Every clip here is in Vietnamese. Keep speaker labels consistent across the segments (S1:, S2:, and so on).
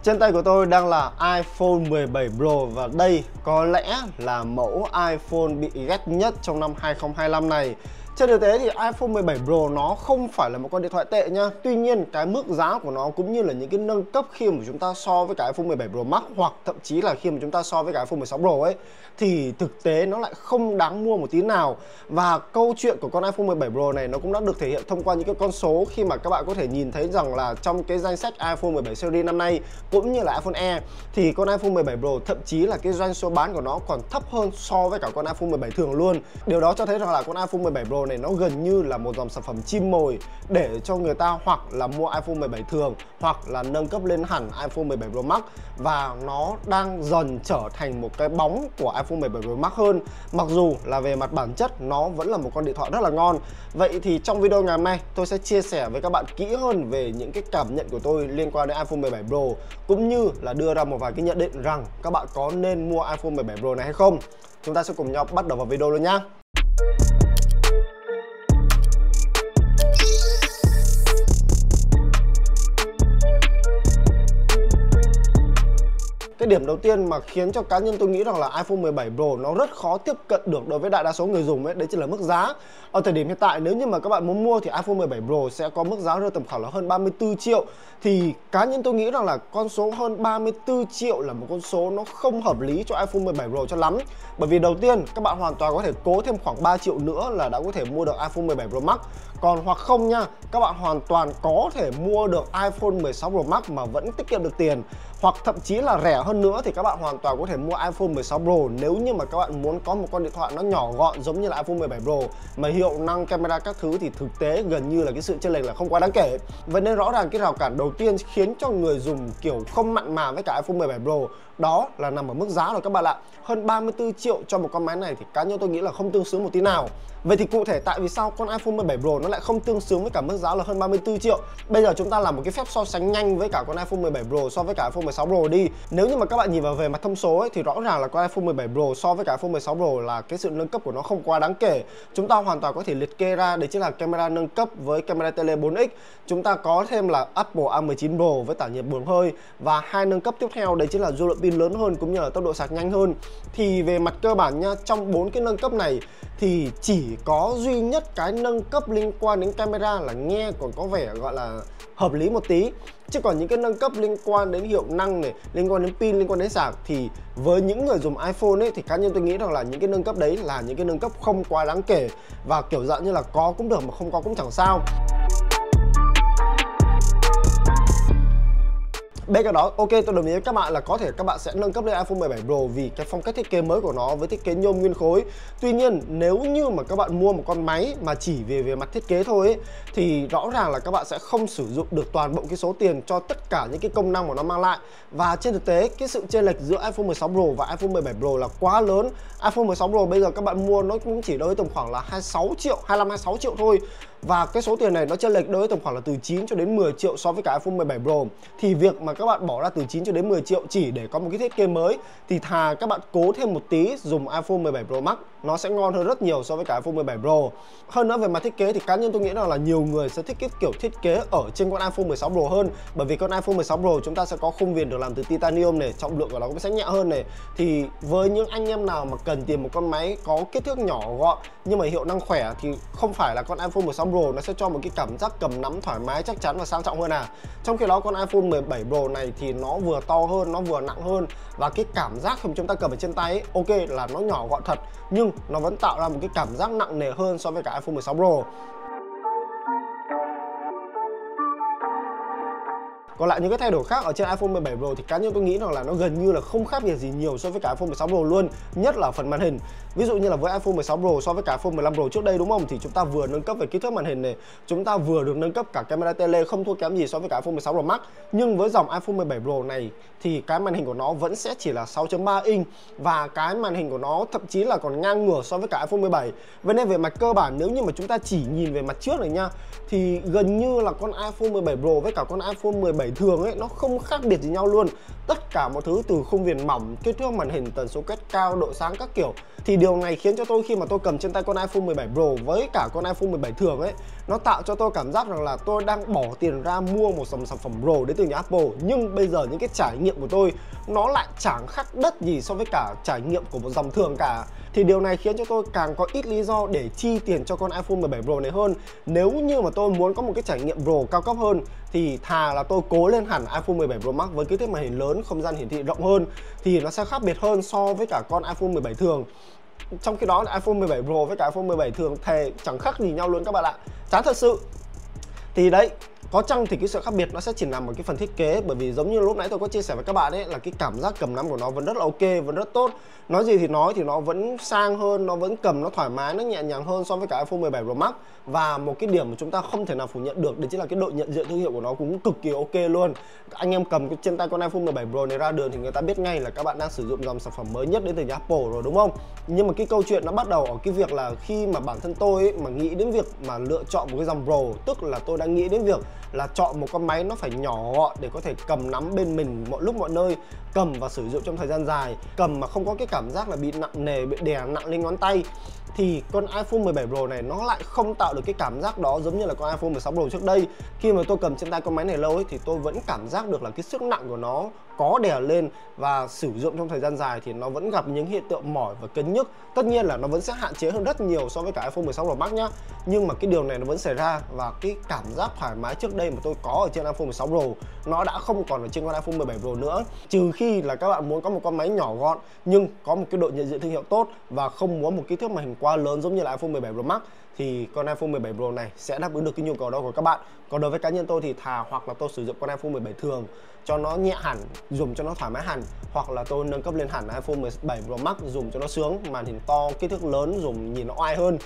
S1: Trên tay của tôi đang là iPhone 17 Pro và đây có lẽ là mẫu iPhone bị ghét nhất trong năm 2025 này. Trên thực tế thì iPhone 17 Pro nó không phải là một con điện thoại tệ nha. Tuy nhiên cái mức giá của nó cũng như là những cái nâng cấp khi mà chúng ta so với cái iPhone 17 Pro Max hoặc thậm chí là khi mà chúng ta so với cái iPhone 16 Pro ấy thì thực tế nó lại không đáng mua một tí nào. Và câu chuyện của con iPhone 17 Pro này nó cũng đã được thể hiện thông qua những cái con số khi mà các bạn có thể nhìn thấy rằng là trong cái danh sách iPhone 17 series năm nay cũng như là iPhone Air thì con iPhone 17 Pro thậm chí là cái doanh số bán của nó còn thấp hơn so với cả con iPhone 17 thường luôn. Điều đó cho thấy rằng là con iPhone 17 Pro này nó gần như là một dòng sản phẩm chim mồi để cho người ta hoặc là mua iPhone 17 thường hoặc là nâng cấp lên hẳn iPhone 17 Pro Max, và nó đang dần trở thành một cái bóng của iPhone 17 Pro Max hơn, mặc dù là về mặt bản chất nó vẫn là một con điện thoại rất là ngon. Vậy thì trong video ngày hôm nay tôi sẽ chia sẻ với các bạn kỹ hơn về những cái cảm nhận của tôi liên quan đến iPhone 17 Pro, cũng như là đưa ra một vài cái nhận định rằng các bạn có nên mua iPhone 17 Pro này hay không. Chúng ta sẽ cùng nhau bắt đầu vào video luôn nhá. Cái điểm đầu tiên mà khiến cho cá nhân tôi nghĩ rằng là iPhone 17 Pro nó rất khó tiếp cận được đối với đại đa số người dùng ấy, đấy chính là mức giá. Ở thời điểm hiện tại nếu như mà các bạn muốn mua thì iPhone 17 Pro sẽ có mức giá rơi tầm khoảng là hơn 34 triệu. Thì cá nhân tôi nghĩ rằng là con số hơn 34 triệu là một con số nó không hợp lý cho iPhone 17 Pro cho lắm. Bởi vì đầu tiên các bạn hoàn toàn có thể cố thêm khoảng 3 triệu nữa là đã có thể mua được iPhone 17 Pro Max. Còn hoặc không nha, các bạn hoàn toàn có thể mua được iPhone 16 Pro Max mà vẫn tiết kiệm được tiền. Hoặc thậm chí là rẻ hơn nữa thì các bạn hoàn toàn có thể mua iPhone 16 Pro nếu như mà các bạn muốn có một con điện thoại nó nhỏ gọn giống như là iPhone 17 Pro mà hiệu năng camera các thứ thì thực tế gần như là cái sự chênh lệch là không quá đáng kể. Vậy nên rõ ràng cái rào cản đầu tiên khiến cho người dùng kiểu không mặn mà với cả iPhone 17 Pro đó là nằm ở mức giá rồi các bạn ạ. Hơn 34 triệu cho một con máy này thì cá nhân tôi nghĩ là không tương xứng một tí nào. Vậy thì cụ thể tại vì sao con iPhone 17 Pro nó lại không tương xứng với cả mức giá là hơn 34 triệu? Bây giờ chúng ta làm một cái phép so sánh nhanh với cả con iPhone 17 Pro so với cả iPhone 16 Pro đi. Nếu như mà các bạn nhìn vào về mặt thông số ấy, thì rõ ràng là con iPhone 17 Pro so với cả iPhone 16 Pro là cái sự nâng cấp của nó không quá đáng kể. Chúng ta hoàn toàn có thể liệt kê ra đấy chính là camera nâng cấp với camera tele 4x. Chúng ta có thêm là Apple A19 Pro với tản nhiệt buồng hơi, và hai nâng cấp tiếp theo đấy chính là dung lượng pin lớn hơn cũng như là tốc độ sạc nhanh hơn. Thì về mặt cơ bản nha, trong 4 cái nâng cấp này thì chỉ có duy nhất cái nâng cấp liên quan đến camera là nghe còn có vẻ gọi là hợp lý một tí. Chứ còn những cái nâng cấp liên quan đến hiệu năng này, liên quan đến pin, liên quan đến sạc thì với những người dùng iPhone ấy thì cá nhân tôi nghĩ rằng là những cái nâng cấp đấy là những cái nâng cấp không quá đáng kể, và kiểu dạng như là có cũng được mà không có cũng chẳng sao. Bên cạnh đó, ok, tôi đồng ý với các bạn là có thể các bạn sẽ nâng cấp lên iPhone 17 Pro vì cái phong cách thiết kế mới của nó với thiết kế nhôm nguyên khối. Tuy nhiên nếu như mà các bạn mua một con máy mà chỉ về mặt thiết kế thôi ấy, thì rõ ràng là các bạn sẽ không sử dụng được toàn bộ cái số tiền cho tất cả những cái công năng mà nó mang lại. Và trên thực tế cái sự chênh lệch giữa iPhone 16 Pro và iPhone 17 Pro là quá lớn. iPhone 16 Pro bây giờ các bạn mua nó cũng chỉ đâu tầm khoảng là 26 triệu, 25-26 triệu thôi. Và cái số tiền này nó chênh lệch đâu tầm khoảng là từ 9 cho đến 10 triệu so với cả iPhone 17 Pro. Thì việc mà các bạn bỏ ra từ 9 cho đến 10 triệu chỉ để có một cái thiết kế mới thì thà các bạn cố thêm một tí dùng iPhone 17 Pro Max, nó sẽ ngon hơn rất nhiều so với cả iPhone 17 Pro. Hơn nữa về mặt thiết kế thì cá nhân tôi nghĩ rằng là nhiều người sẽ thích cái kiểu thiết kế ở trên con iPhone 16 Pro hơn, bởi vì con iPhone 16 Pro chúng ta sẽ có khung viền được làm từ titanium này, trọng lượng của nó cũng sẽ nhẹ hơn này. Thì với những anh em nào mà cần tìm một con máy có kích thước nhỏ gọn nhưng mà hiệu năng khỏe thì không phải là con iPhone 16 Pro nó sẽ cho một cái cảm giác cầm nắm thoải mái, chắc chắn và sang trọng hơn Trong khi đó con iPhone 17 Pro này thì nó vừa to hơn, nó vừa nặng hơn, và cái cảm giác khi chúng ta cầm ở trên tay ấy, ok là nó nhỏ gọn thật nhưng nó vẫn tạo ra một cái cảm giác nặng nề hơn so với cả iPhone 16 Pro. Còn lại những cái thay đổi khác ở trên iPhone 17 Pro thì cá nhân tôi nghĩ rằng là nó gần như là không khác biệt gì nhiều so với cả iPhone 16 Pro luôn, nhất là phần màn hình. Ví dụ như là với iPhone 16 Pro so với cả iPhone 15 Pro trước đây đúng không, thì chúng ta vừa nâng cấp về kích thước màn hình này, chúng ta vừa được nâng cấp cả camera tele không thua kém gì so với cả iPhone 16 Pro Max. Nhưng với dòng iPhone 17 Pro này thì cái màn hình của nó vẫn sẽ chỉ là 6.3 inch, và cái màn hình của nó thậm chí là còn ngang ngửa so với cả iPhone 17. Vậy nên về mặt cơ bản nếu như mà chúng ta chỉ nhìn về mặt trước này nha, thì gần như là con iPhone 17 Pro với cả con iPhone 17 17 thường ấy nó không khác biệt gì nhau luôn. Tất cả mọi thứ từ khung viền mỏng, kích thước màn hình, tần số quét cao, độ sáng các kiểu, thì điều này khiến cho tôi khi mà tôi cầm trên tay con iPhone 17 Pro với cả con iPhone 17 thường ấy, nó tạo cho tôi cảm giác rằng là tôi đang bỏ tiền ra mua một sản phẩm Pro đến từ nhà Apple, nhưng bây giờ những cái trải nghiệm của tôi nó lại chẳng khác đất gì so với cả trải nghiệm của một dòng thường cả. Thì điều này khiến cho tôi càng có ít lý do để chi tiền cho con iPhone 17 Pro này hơn. Nếu như mà tôi muốn có một cái trải nghiệm Pro cao cấp hơn thì thà là tôi cố lên hẳn iPhone 17 Pro Max với kích thước màn hình lớn, không gian hiển thị rộng hơn, thì nó sẽ khác biệt hơn so với cả con iPhone 17 thường. Trong khi đó iPhone 17 Pro với cả iPhone 17 thường thề chẳng khác gì nhau luôn các bạn ạ. Chán thật sự. Thì đấy, có chăng thì cái sự khác biệt nó sẽ chỉ nằm ở cái phần thiết kế, bởi vì giống như lúc nãy tôi có chia sẻ với các bạn ấy là cái cảm giác cầm nắm của nó vẫn rất là ok, vẫn rất tốt. Nói gì thì nói thì nó vẫn sang hơn, nó vẫn cầm nó thoải mái, nó nhẹ nhàng hơn so với cả iPhone 17 Pro Max. Và một cái điểm mà chúng ta không thể nào phủ nhận được đấy chính là cái độ nhận diện thương hiệu của nó cũng cực kỳ ok luôn. Anh em cầm trên tay con iPhone 17 Pro này ra đường thì người ta biết ngay là các bạn đang sử dụng dòng sản phẩm mới nhất đến từ nhà Apple rồi, đúng không? Nhưng mà cái câu chuyện nó bắt đầu ở cái việc là khi mà bản thân tôi ấy, mà nghĩ đến việc mà lựa chọn một cái dòng Pro, tức là tôi đang nghĩ đến việc là chọn một con máy nó phải nhỏ gọn để có thể cầm nắm bên mình mọi lúc mọi nơi, cầm và sử dụng trong thời gian dài, cầm mà không có cái cảm giác là bị nặng nề, bị đè nặng lên ngón tay. Thì con iPhone 17 Pro này nó lại không tạo được cái cảm giác đó giống như là con iPhone 16 Pro trước đây. Khi mà tôi cầm trên tay con máy này lâu ấy thì tôi vẫn cảm giác được là cái sức nặng của nó có đè lên, và sử dụng trong thời gian dài thì nó vẫn gặp những hiện tượng mỏi và cấn nhức. Tất nhiên là nó vẫn sẽ hạn chế hơn rất nhiều so với cả iPhone 16 Pro Max nhá, nhưng mà cái điều này nó vẫn xảy ra, và cái cảm giác thoải mái trước đây mà tôi có ở trên iPhone 16 Pro nó đã không còn ở trên con iPhone 17 Pro nữa. Trừ khi là các bạn muốn có một con máy nhỏ gọn nhưng có một cái độ nhận diện thương hiệu tốt và không muốn một kích thước màn hình quá lớn giống như là iPhone 17 Pro Max, thì con iPhone 17 Pro này sẽ đáp ứng được cái nhu cầu đó của các bạn. Còn đối với cá nhân tôi thì thà hoặc là tôi sử dụng con iPhone 17 thường cho nó nhẹ hẳn, dùng cho nó thoải mái hẳn, hoặc là tôi nâng cấp lên hẳn iPhone 17 Pro Max dùng cho nó sướng, màn hình to, kích thước lớn, dùng nhìn nó oai hơn.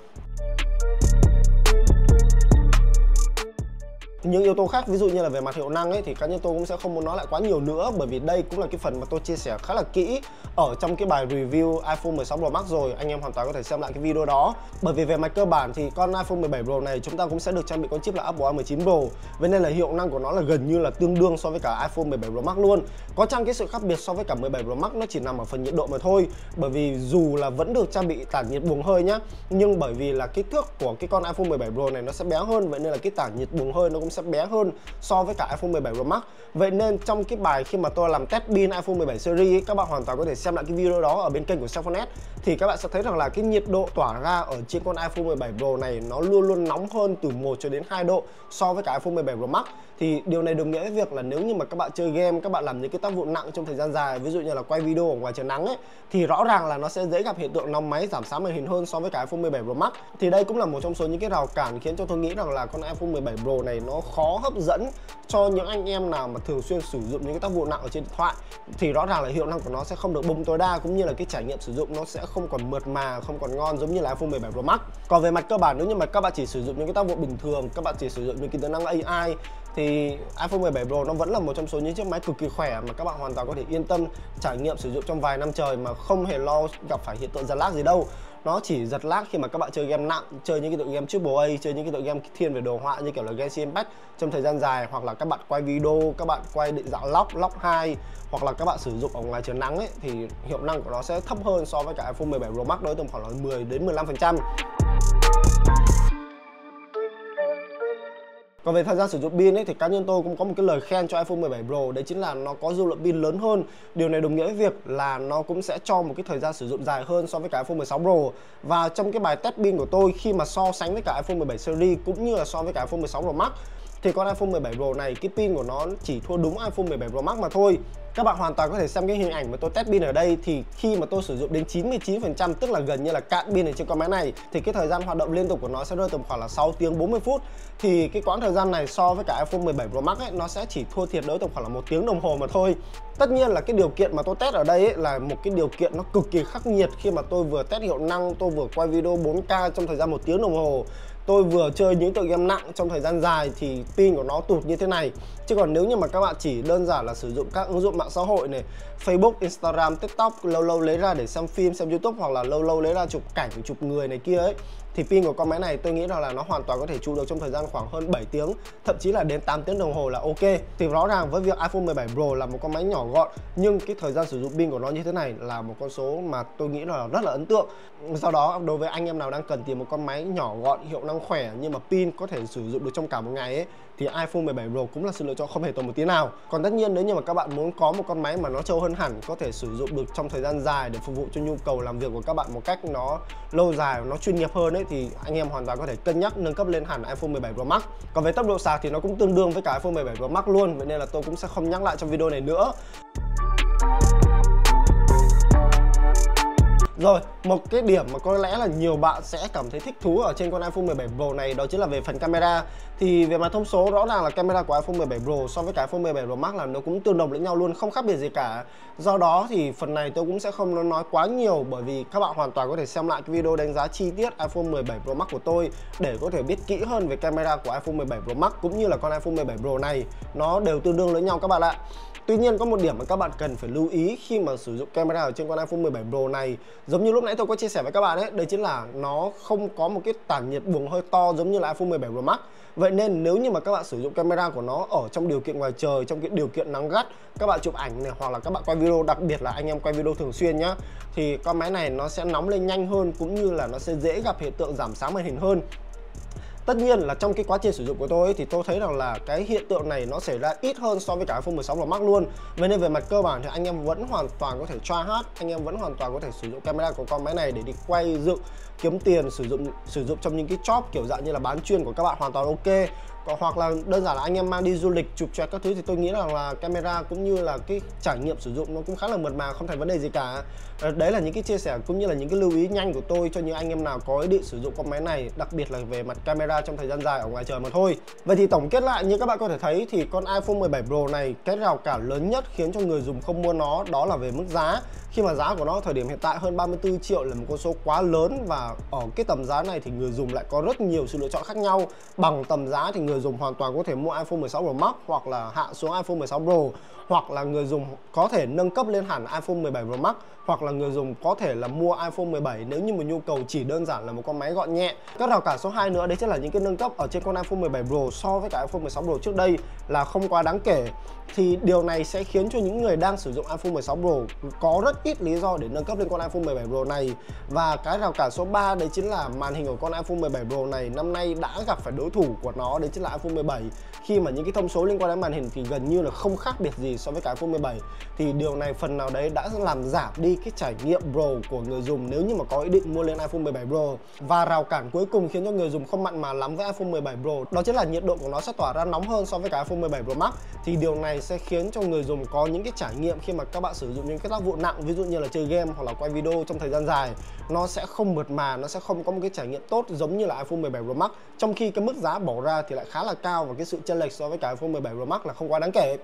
S1: Những yếu tố khác ví dụ như là về mặt hiệu năng ấy thì cá nhân tôi cũng sẽ không muốn nói lại quá nhiều nữa, bởi vì đây cũng là cái phần mà tôi chia sẻ khá là kỹ ở trong cái bài review iPhone 16 Pro Max rồi. Anh em hoàn toàn có thể xem lại cái video đó. Bởi vì về mặt cơ bản thì con iPhone 17 Pro này chúng ta cũng sẽ được trang bị con chip là Apple A19 Pro, vậy nên là hiệu năng của nó là gần như là tương đương so với cả iPhone 17 Pro Max luôn. Có chăng cái sự khác biệt so với cả 17 Pro Max nó chỉ nằm ở phần nhiệt độ mà thôi, bởi vì dù là vẫn được trang bị tản nhiệt buồng hơi nhá, nhưng bởi vì là kích thước của cái con iPhone 17 Pro này nó sẽ bé hơn, vậy nên là cái tản nhiệt buồng hơi nó cũng sẽ bé hơn so với cả iPhone 17 Pro Max. Vậy nên trong cái bài khi mà tôi làm test pin iPhone 17 series ấy, các bạn hoàn toàn có thể xem lại cái video đó ở bên kênh của Cellphone, thì các bạn sẽ thấy rằng là cái nhiệt độ tỏa ra ở trên con iPhone 17 Pro này nó luôn luôn nóng hơn từ 1 cho đến 2 độ so với cả iPhone 17 Pro Max. Thì điều này đồng nghĩa với việc là nếu như mà các bạn chơi game, các bạn làm những cái tác vụ nặng trong thời gian dài, ví dụ như là quay video ở ngoài trời nắng ấy, thì rõ ràng là nó sẽ dễ gặp hiện tượng nóng máy, giảm sáng màn hình hơn so với cả iPhone 17 Pro Max. Thì đây cũng là một trong số những cái rào cản khiến cho tôi nghĩ rằng là con iPhone 17 Pro này nó khó hấp dẫn cho những anh em nào mà thường xuyên sử dụng những cái tác vụ nặng ở trên điện thoại. Thì rõ ràng là hiệu năng của nó sẽ không được bung tối đa, cũng như là cái trải nghiệm sử dụng nó sẽ không còn mượt mà, không còn ngon giống như là iPhone 17 Pro Max. Còn về mặt cơ bản, nếu như mà các bạn chỉ sử dụng những cái tác vụ bình thường, các bạn chỉ sử dụng những cái tính năng AI, thì iPhone 17 Pro nó vẫn là một trong số những chiếc máy cực kỳ khỏe mà các bạn hoàn toàn có thể yên tâm trải nghiệm sử dụng trong vài năm trời mà không hề lo gặp phải hiện tượng giật lag gì đâu. Nó chỉ giật lag khi mà các bạn chơi game nặng, chơi những cái tựa game AAA, chơi những cái tựa game thiên về đồ họa như kiểu là Genshin Impact trong thời gian dài, hoặc là các bạn quay video, các bạn quay định dạng Log 2, hoặc là các bạn sử dụng ở ngoài trời nắng ấy, thì hiệu năng của nó sẽ thấp hơn so với cả iPhone 17 Pro Max, đối tầm khoảng là 10 đến 15%. Còn về thời gian sử dụng pin ấy thì cá nhân tôi cũng có một cái lời khen cho iPhone 17 Pro, đấy chính là nó có dung lượng pin lớn hơn. Điều này đồng nghĩa với việc là nó cũng sẽ cho một cái thời gian sử dụng dài hơn so với cả iPhone 16 Pro. Và trong cái bài test pin của tôi khi mà so sánh với cả iPhone 17 series cũng như là so với cả iPhone 16 Pro Max, thì con iPhone 17 Pro này cái pin của nó chỉ thua đúng iPhone 17 Pro Max mà thôi. Các bạn hoàn toàn có thể xem cái hình ảnh mà tôi test pin ở đây, thì khi mà tôi sử dụng đến 99%, tức là gần như là cạn pin ở trên con máy này, thì cái thời gian hoạt động liên tục của nó sẽ rơi tầm khoảng là 6 tiếng 40 phút. Thì cái quãng thời gian này so với cả iPhone 17 Pro Max ấy, nó sẽ chỉ thua thiệt đối tầm khoảng là 1 tiếng đồng hồ mà thôi. Tất nhiên là cái điều kiện mà tôi test ở đây ấy, là một cái điều kiện nó cực kỳ khắc nghiệt, khi mà tôi vừa test hiệu năng, tôi vừa quay video 4K trong thời gian 1 tiếng đồng hồ, tôi vừa chơi những tựa game nặng trong thời gian dài, thì pin của nó tụt như thế này. Chứ còn nếu như mà các bạn chỉ đơn giản là sử dụng các ứng dụng mạng xã hội này, Facebook, Instagram, TikTok, lâu lâu lấy ra để xem phim, xem YouTube, hoặc là lâu lâu lấy ra chụp cảnh, chụp người này kia ấy, thì pin của con máy này tôi nghĩ rằng là nó hoàn toàn có thể trụ được trong thời gian khoảng hơn 7 tiếng, thậm chí là đến 8 tiếng đồng hồ là ok. Thì rõ ràng với việc iPhone 17 Pro là một con máy nhỏ gọn nhưng cái thời gian sử dụng pin của nó như thế này là một con số mà tôi nghĩ là rất là ấn tượng. Do đó đối với anh em nào đang cần tìm một con máy nhỏ gọn, hiệu năng khỏe nhưng mà pin có thể sử dụng được trong cả một ngày ấy, thì iPhone 17 Pro cũng là sự lựa chọn không hề tồi một tí nào. Còn tất nhiên nếu như mà các bạn muốn có một con máy mà nó trâu hơn hẳn, có thể sử dụng được trong thời gian dài để phục vụ cho nhu cầu làm việc của các bạn một cách nó lâu dài, nó chuyên nghiệp hơn ấy, thì anh em hoàn toàn có thể cân nhắc nâng cấp lên hẳn iPhone 17 Pro Max. Còn về tốc độ sạc thì nó cũng tương đương với cả iPhone 17 Pro Max luôn, vậy nên là tôi cũng sẽ không nhắc lại trong video này nữa. Rồi, một cái điểm mà có lẽ là nhiều bạn sẽ cảm thấy thích thú ở trên con iPhone 17 Pro này, đó chính là về phần camera. Thì về mặt thông số rõ ràng là camera của iPhone 17 Pro so với cái iPhone 17 Pro Max là nó cũng tương đồng lẫn nhau luôn, không khác biệt gì cả. Do đó thì phần này tôi cũng sẽ không nói quá nhiều, bởi vì các bạn hoàn toàn có thể xem lại cái video đánh giá chi tiết iPhone 17 Pro Max của tôi để có thể biết kỹ hơn về camera của iPhone 17 Pro Max cũng như là con iPhone 17 Pro này, nó đều tương đương lẫn nhau các bạn ạ. Tuy nhiên có một điểm mà các bạn cần phải lưu ý khi mà sử dụng camera ở trên con iPhone 17 Pro này, giống như lúc nãy tôi có chia sẻ với các bạn ấy, đấy chính là nó không có một cái tản nhiệt buồng hơi to giống như là iPhone 17 Pro Max. Vậy nên nếu như mà các bạn sử dụng camera của nó ở trong điều kiện ngoài trời, trong cái điều kiện nắng gắt, các bạn chụp ảnh này hoặc là các bạn quay video, đặc biệt là anh em quay video thường xuyên nhá, thì con máy này nó sẽ nóng lên nhanh hơn cũng như là nó sẽ dễ gặp hiện tượng giảm sáng màn hình hơn. Tất nhiên là trong cái quá trình sử dụng của tôi ấy, thì tôi thấy rằng là cái hiện tượng này nó xảy ra ít hơn so với cả iPhone 16 Pro Max luôn. Vậy nên về mặt cơ bản thì anh em vẫn hoàn toàn có thể try hard, anh em vẫn hoàn toàn có thể sử dụng camera của con máy này để đi quay dựng, kiếm tiền, sử dụng trong những cái job kiểu dạng như là bán chuyên của các bạn hoàn toàn ok. Hoặc là đơn giản là anh em mang đi du lịch chụp choẹt các thứ thì tôi nghĩ rằng là camera cũng như là cái trải nghiệm sử dụng nó cũng khá là mượt mà, không thành vấn đề gì cả. Đấy là những cái chia sẻ cũng như là những cái lưu ý nhanh của tôi cho những anh em nào có ý định sử dụng con máy này, đặc biệt là về mặt camera trong thời gian dài ở ngoài trời mà thôi. Vậy thì tổng kết lại, như các bạn có thể thấy thì con iPhone 17 Pro này, cái rào cản lớn nhất khiến cho người dùng không mua nó đó là về mức giá. Khi mà giá của nó thời điểm hiện tại hơn 34 triệu là một con số quá lớn, và ở cái tầm giá này thì người dùng lại có rất nhiều sự lựa chọn khác nhau. Bằng tầm giá thì người dùng hoàn toàn có thể mua iPhone 16 Pro Max hoặc là hạ xuống iPhone 16 Pro, hoặc là người dùng có thể nâng cấp lên hẳn iPhone 17 Pro Max, hoặc là người dùng có thể là mua iPhone 17 nếu như mà nhu cầu chỉ đơn giản là một con máy gọn nhẹ. Các rào cản số 2 nữa đấy chính là những cái nâng cấp ở trên con iPhone 17 Pro so với cả iPhone 16 Pro trước đây là không quá đáng kể. Thì điều này sẽ khiến cho những người đang sử dụng iPhone 16 Pro có rất ít lý do để nâng cấp lên con iPhone 17 Pro này. Và cái rào cản số 3 đấy chính là màn hình của con iPhone 17 Pro này năm nay đã gặp phải đối thủ của nó, đấy chính là iPhone 17. Khi mà những cái thông số liên quan đến màn hình thì gần như là không khác biệt gì so với cả iPhone 17. Thì điều này phần nào đấy đã làm giảm đi cái trải nghiệm Pro của người dùng nếu như mà có ý định mua lên iPhone 17 Pro. Và rào cản cuối cùng khiến cho người dùng không mặn mà lắm với iPhone 17 Pro đó chính là nhiệt độ của nó sẽ tỏa ra nóng hơn so với cả iPhone 17 Pro Max. Thì điều này sẽ khiến cho người dùng có những cái trải nghiệm khi mà các bạn sử dụng những cái tác vụ nặng, ví dụ như là chơi game hoặc là quay video trong thời gian dài, nó sẽ không mượt mà, nó sẽ không có một cái trải nghiệm tốt giống như là iPhone 17 Pro Max. Trong khi cái mức giá bỏ ra thì lại khá là cao và cái sự chênh lệch so với cả iPhone 17 Pro Max là không quá đáng kể.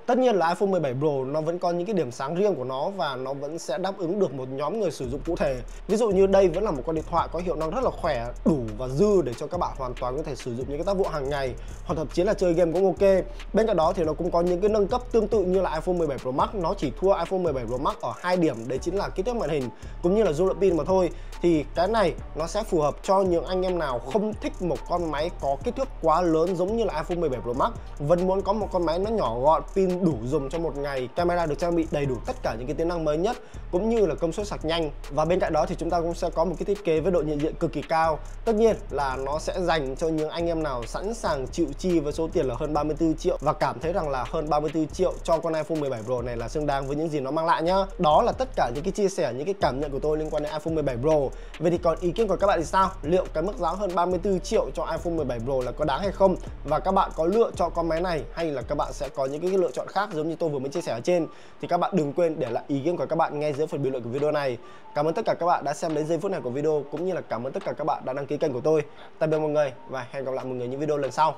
S1: Tất nhiên là iPhone 17 Pro nó vẫn có những cái điểm sáng riêng của nó và nó vẫn sẽ đáp ứng được một nhóm người sử dụng cụ thể. Ví dụ như đây vẫn là một con điện thoại có hiệu năng rất là khỏe, đủ và dư để cho các bạn hoàn toàn có thể sử dụng những cái tác vụ hàng ngày, hoặc thậm chí là chơi game cũng ok. Bên cạnh đó thì nó cũng có những cái nâng cấp tương tự như là iPhone 17 Pro Max, nó chỉ thua iPhone 17 Pro Max ở 2 điểm, đấy chính là kích thước màn hình cũng như là dung lượng pin mà thôi. Thì cái này nó sẽ phù hợp cho những anh em nào không thích một con máy có kích thước quá lớn giống như là iPhone 17 Pro Max, vẫn muốn có một con máy nó nhỏ gọn, pin đủ dùng trong một ngày, camera được trang bị đầy đủ tất cả những cái tính năng mới nhất cũng như là công suất sạc nhanh. Và bên cạnh đó thì chúng ta cũng sẽ có một cái thiết kế với độ nhận diện cực kỳ cao. Tất nhiên là nó sẽ dành cho những anh em nào sẵn sàng chịu chi với số tiền là hơn 34 triệu và cảm thấy rằng là hơn 34 triệu cho con iPhone 17 Pro này là xứng đáng với những gì nó mang lại nhá. Đó là tất cả những cái chia sẻ, những cái cảm nhận của tôi liên quan đến iPhone 17 Pro. Vậy thì còn ý kiến của các bạn thì sao? Liệu cái mức giá hơn 34 triệu cho iPhone 17 Pro là có đáng hay không? Và các bạn có lựa chọn con máy này hay là các bạn sẽ có những cái lựa chọn khác giống như tôi vừa mới chia sẻ ở trên? Thì các bạn đừng quên để lại ý kiến của các bạn ngay dưới phần bình luận của video này. Cảm ơn tất cả các bạn đã xem đến giây phút này của video, cũng như là cảm ơn tất cả các bạn đã đăng ký kênh của tôi. Tạm biệt mọi người và hẹn gặp lại mọi người những video lần sau.